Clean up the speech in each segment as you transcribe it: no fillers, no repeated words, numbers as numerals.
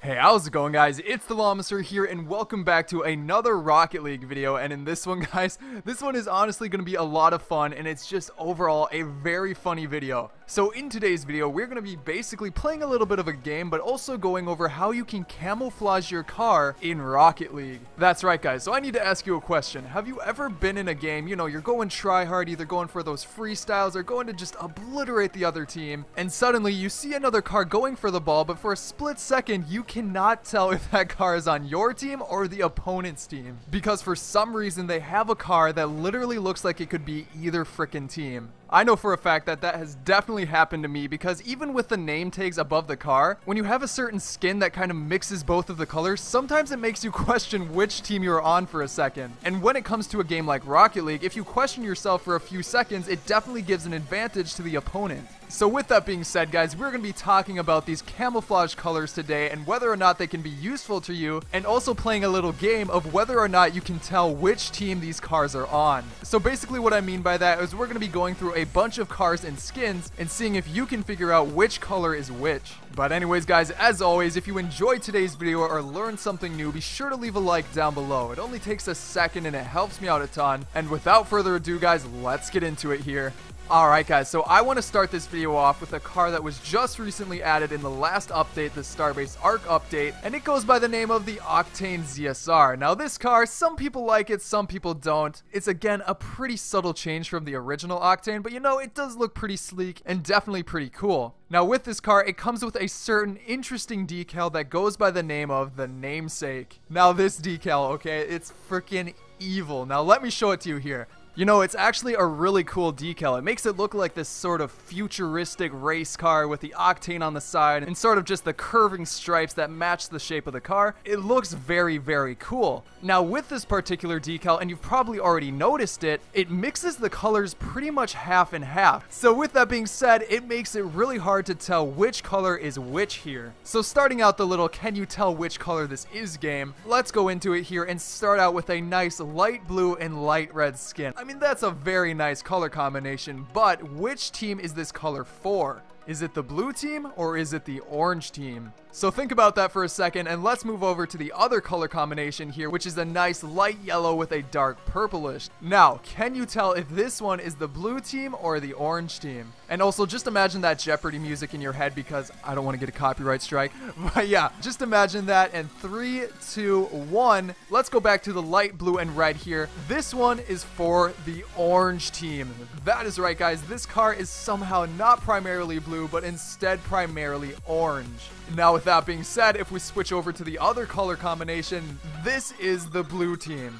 Hey, how's it going, guys? It's the Lawmaster here, and welcome back to another Rocket League video. And in this one, guys, this one is honestly going to be a lot of fun, and it's just overall a very funny video. So in today's video, we're going to be basically playing a little bit of a game, but also going over how you can camouflage your car in Rocket League. That's right, guys. So I need to ask you a question. Have you ever been in a game, you know, you're going try hard, either going for those freestyles or going to just obliterate the other team, and suddenly you see another car going for the ball, but for a split second, you cannot tell if that car is on your team or the opponent's team, because for some reason they have a car that literally looks like it could be either frickin' team. I know for a fact that that has definitely happened to me, because even with the name tags above the car, when you have a certain skin that kind of mixes both of the colors, sometimes it makes you question which team you're on for a second. And when it comes to a game like Rocket League, if you question yourself for a few seconds, it definitely gives an advantage to the opponent. So with that being said, guys, we're going to be talking about these camouflage colors today and whether or not they can be useful to you, and also playing a little game of whether or not you can tell which team these cars are on. So basically what I mean by that is we're going to be going through a bunch of cars and skins and seeing if you can figure out which color is which. But anyways, guys, as always, if you enjoyed today's video or learned something new, be sure to leave a like down below. It only takes a second and it helps me out a ton. And without further ado, guys, let's get into it here. Alright, guys, so I want to start this video off with a car that was just recently added in the last update, the Starbase Arc update, and it goes by the name of the Octane ZSR. Now this car, some people like it, some people don't. It's again a pretty subtle change from the original Octane, but you know, it does look pretty sleek and definitely pretty cool. Now with this car, it comes with a certain interesting decal that goes by the name of the Namesake. Now this decal, okay, it's freaking evil. Now let me show it to you here. You know, it's actually a really cool decal. It makes it look like this sort of futuristic race car with the Octane on the side and sort of just the curving stripes that match the shape of the car. It looks very, very cool. Now with this particular decal, and you've probably already noticed it, it mixes the colors pretty much half and half. So with that being said, it makes it really hard to tell which color is which here. So starting out the little can you tell which color this is game, let's go into it here and start out with a nice light blue and light red skin. I mean, that's a very nice color combination, but which team is this color for? Is it the blue team or is it the orange team? So think about that for a second, and let's move over to the other color combination here, which is a nice light yellow with a dark purplish. Now, can you tell if this one is the blue team or the orange team? And also, just imagine that Jeopardy music in your head, because I don't want to get a copyright strike. But yeah, just imagine that, and 3, 2, 1. Let's go back to the light blue and red here. This one is for the orange team. That is right, guys. This car is somehow not primarily blue, but instead primarily orange. Now with that being said, if we switch over to the other color combination, this is the blue team.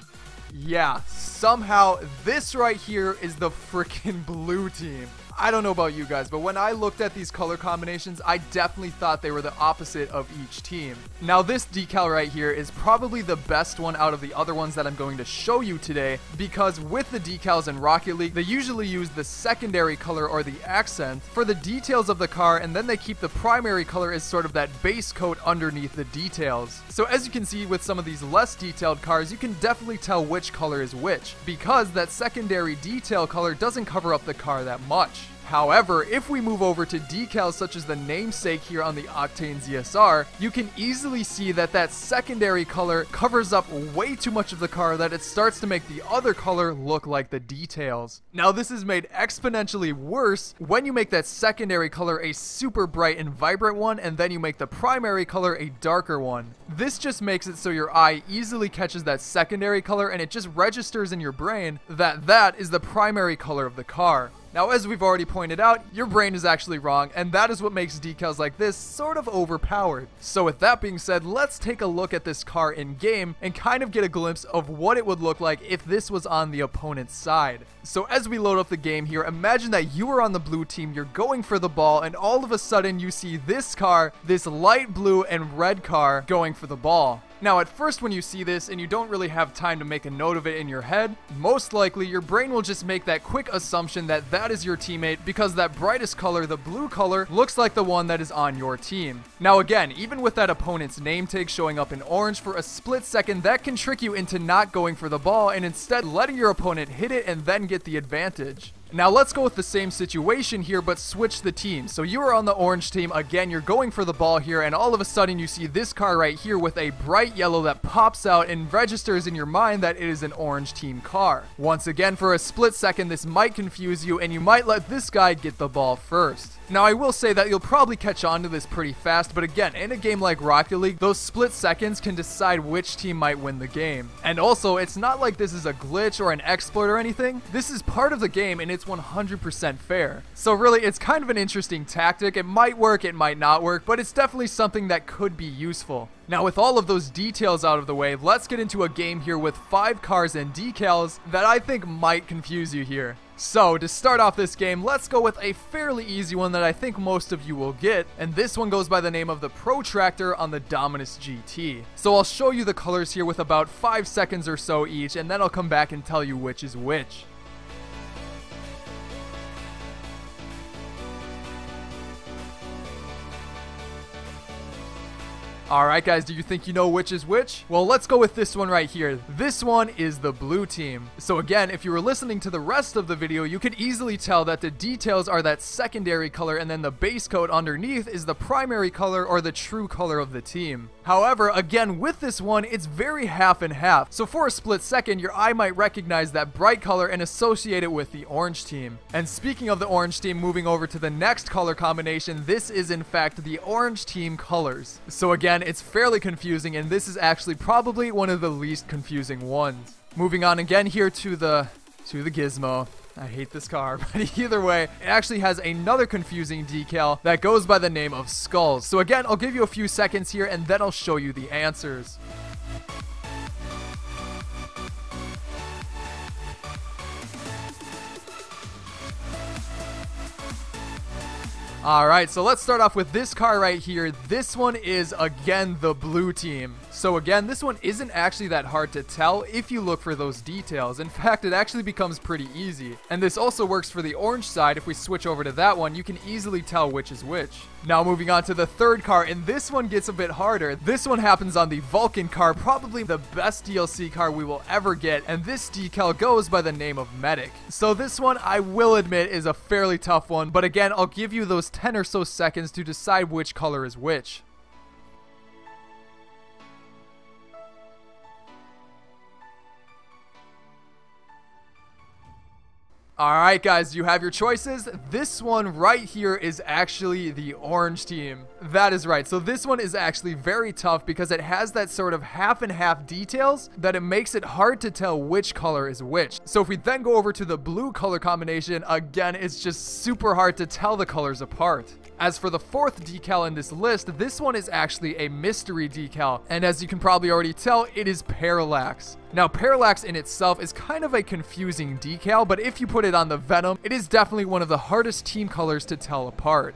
Yeah, somehow this right here is the freaking blue team. I don't know about you guys, but when I looked at these color combinations, I definitely thought they were the opposite of each team. Now this decal right here is probably the best one out of the other ones that I'm going to show you today, because with the decals in Rocket League, they usually use the secondary color or the accent for the details of the car, and then they keep the primary color as sort of that base coat underneath the details. So as you can see with some of these less detailed cars, you can definitely tell which color is which, because that secondary detail color doesn't cover up the car that much. However, if we move over to decals such as the Namesake here on the Octane ZSR, you can easily see that that secondary color covers up way too much of the car, that it starts to make the other color look like the details. Now this is made exponentially worse when you make that secondary color a super bright and vibrant one, and then you make the primary color a darker one. This just makes it so your eye easily catches that secondary color, and it just registers in your brain that that is the primary color of the car. Now, as we've already pointed out, your brain is actually wrong, and that is what makes decals like this sort of overpowered. So with that being said, let's take a look at this car in game and kind of get a glimpse of what it would look like if this was on the opponent's side. So as we load up the game here, imagine that you are on the blue team, you're going for the ball, and all of a sudden you see this car, this light blue and red car, going for the ball. Now at first when you see this and you don't really have time to make a note of it in your head, most likely your brain will just make that quick assumption that that is your teammate, because that brightest color, the blue color, looks like the one that is on your team. Now again, even with that opponent's name tag showing up in orange for a split second, that can trick you into not going for the ball and instead letting your opponent hit it and then get the advantage. Now let's go with the same situation here, but switch the teams. So you are on the orange team. Again, you're going for the ball here, and all of a sudden you see this car right here with a bright yellow that pops out and registers in your mind that it is an orange team car. Once again, for a split second, this might confuse you, and you might let this guy get the ball first. Now, I will say that you'll probably catch on to this pretty fast, but again, in a game like Rocket League, those split seconds can decide which team might win the game. And also, it's not like this is a glitch or an exploit or anything. This is part of the game, and it's 100% fair. So really, it's kind of an interesting tactic. It might work, it might not work, but it's definitely something that could be useful. Now, with all of those details out of the way, let's get into a game here with 5 cars and decals that I think might confuse you here. So, to start off this game, let's go with a fairly easy one that I think most of you will get, and this one goes by the name of the Protractor on the Dominus GT. So I'll show you the colors here with about 5 seconds or so each, and then I'll come back and tell you which is which. Alright guys, do you think you know which is which? Well, let's go with this one right here. This one is the blue team. So again, if you were listening to the rest of the video, you could easily tell that the details are that secondary color, and then the base coat underneath is the primary color or the true color of the team. However, again, with this one, it's very half and half. So for a split second, your eye might recognize that bright color and associate it with the orange team. And speaking of the orange team, moving over to the next color combination, this is in fact the orange team colors. So again, it's fairly confusing, and this is actually probably one of the least confusing ones. Moving on again here to the gizmo. I hate this car, but either way, it actually has another confusing decal that goes by the name of skulls. So again, I'll give you a few seconds here, and then I'll show you the answers. Alright, so let's start off with this car right here. This one is, again, the blue team. So again, this one isn't actually that hard to tell if you look for those details. In fact, it actually becomes pretty easy. And this also works for the orange side. If we switch over to that one, you can easily tell which is which. Now moving on to the third car, and this one gets a bit harder. This one happens on the Vulcan car, probably the best DLC car we will ever get, and this decal goes by the name of Medic. So this one, I will admit, is a fairly tough one, but again, I'll give you those 10 or so seconds to decide which color is which. Alright guys, you have your choices. This one right here is actually the orange team. That is right. So this one is actually very tough because it has that sort of half and half details that it makes it hard to tell which color is which. So if we then go over to the blue color combination, again, it's just super hard to tell the colors apart. As for the fourth decal in this list, this one is actually a mystery decal, and as you can probably already tell, it is Parallax. Now, Parallax in itself is kind of a confusing decal, but if you put it on the Venom, it is definitely one of the hardest team colors to tell apart.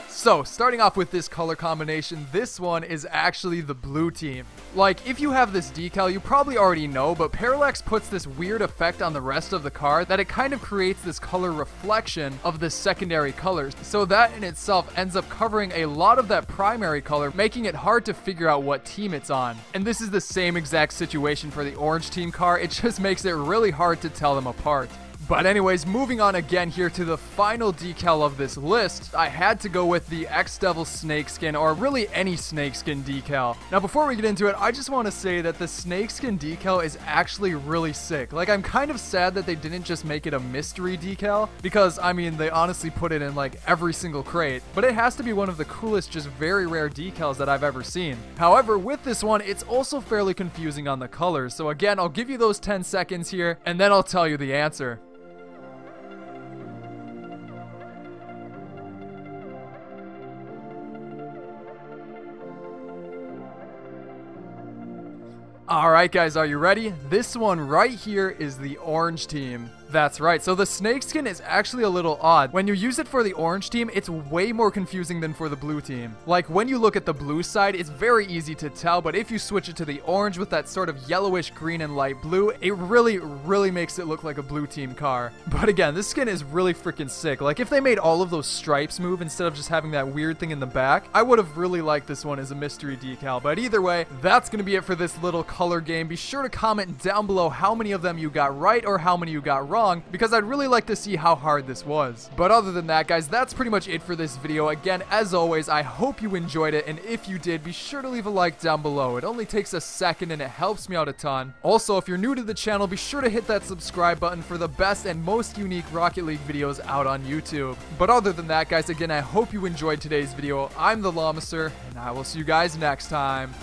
So, starting off with this color combination, this one is actually the blue team. Like, if you have this decal, you probably already know, but Parallax puts this weird effect on the rest of the car that it kind of creates this color reflection of the secondary colors. So that in itself ends up covering a lot of that primary color, making it hard to figure out what team it's on. And this is the same exact situation for the orange team car. It just makes it really hard to tell them apart. But anyways, moving on again here to the final decal of this list, I had to go with the X-Devil snakeskin, or really any snakeskin decal. Now before we get into it, I just want to say that the snakeskin decal is actually really sick. Like, I'm kind of sad that they didn't just make it a mystery decal, because I mean, they honestly put it in like every single crate, but it has to be one of the coolest, just very rare decals that I've ever seen. However, with this one, it's also fairly confusing on the colors. So again, I'll give you those 10 seconds here, and then I'll tell you the answer. Alright guys, are you ready? This one right here is the orange team. That's right, so the snake skin is actually a little odd. When you use it for the orange team, it's way more confusing than for the blue team. Like, when you look at the blue side, it's very easy to tell, but if you switch it to the orange with that sort of yellowish green and light blue, it really makes it look like a blue team car. But again, this skin is really freaking sick. Like, if they made all of those stripes move instead of just having that weird thing in the back, I would have really liked this one as a mystery decal. But either way, that's gonna be it for this little color game. Be sure to comment down below how many of them you got right or how many you got wrong, because I'd really like to see how hard this was. But other than that, guys, that's pretty much it for this video. Again, as always, I hope you enjoyed it, and if you did, be sure to leave a like down below. It only takes a second and it helps me out a ton. Also, if you're new to the channel, be sure to hit that subscribe button for the best and most unique Rocket League videos out on YouTube. But other than that, guys, again, I hope you enjoyed today's video. I'm the Llamacer, and I will see you guys next time.